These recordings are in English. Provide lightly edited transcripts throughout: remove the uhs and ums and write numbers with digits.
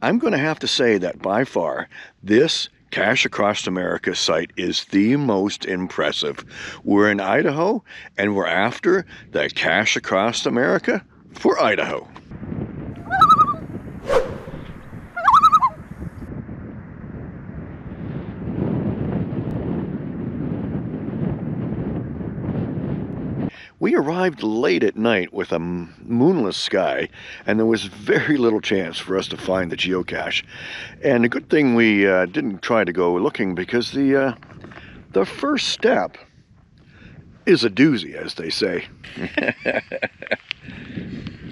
I'm going to have to say that by far, this Cache Across America site is the most impressive. We're in Idaho, and we're after the Cache Across America for Idaho. We arrived late at night with a moonless sky, and there was very little chance for us to find the geocache. And a good thing we didn't try to go looking, because the first step is a doozy, as they say.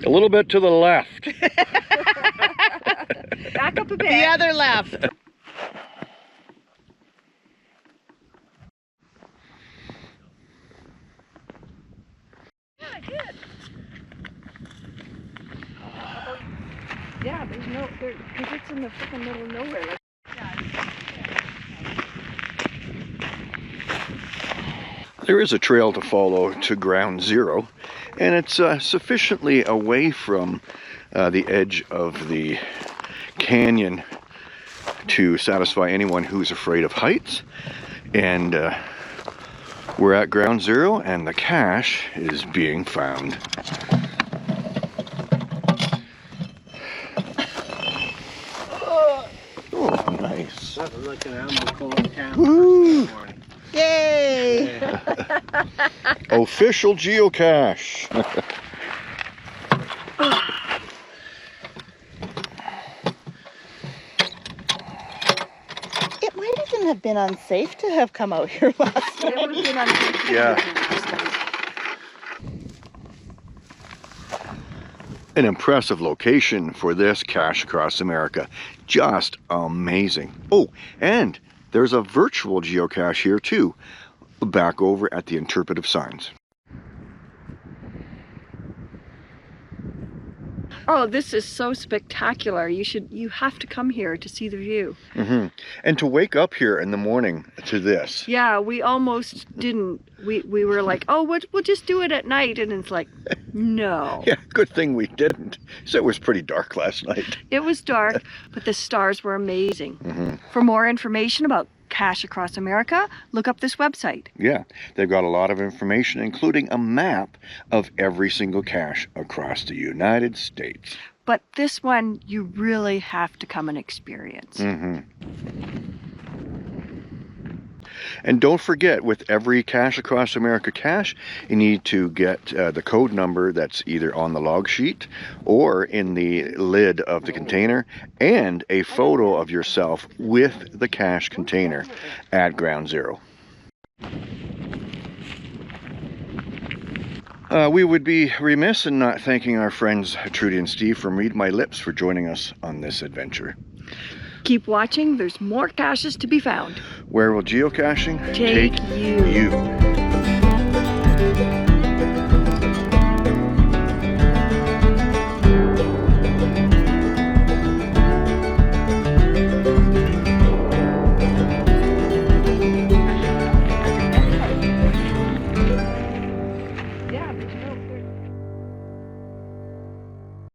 A little bit to the left. Back up a bit. The other left. Yeah, there's no, because it's in the freaking middle of nowhere. There is a trail to follow to ground zero, and it's sufficiently away from the edge of the canyon to satisfy anyone who's afraid of heights. And we're at ground zero, and the cache is being found. Oh, nice. Like an animal called camp. Woo! Yay! Official geocache. It might even have been unsafe to have come out here last night. It would have been unsafe. Yeah. An impressive location for this Cache Across America. Just amazing. Oh, and there's a virtual geocache here too, back over at the interpretive signs. Oh, this is so spectacular. You have to come here to see the view. And to wake up here in the morning to this. Yeah, we almost didn't. We were like, oh, we'll just do it at night. And it's like, no. Yeah, good thing we didn't. So it was pretty dark last night. It was dark, but the stars were amazing. For more information about Cache Across America, look up this website. Yeah, they've got a lot of information, including a map of every single cache across the United States. But this one, you really have to come and experience. And don't forget, with every Cache Across America cache, you need to get the code number that's either on the log sheet or in the lid of the container, and a photo of yourself with the cache container at ground zero. We would be remiss in not thanking our friends Trudy and Steve from Read My Lips for joining us on this adventure. Keep watching, there's more caches to be found. Where will geocaching Take you. you?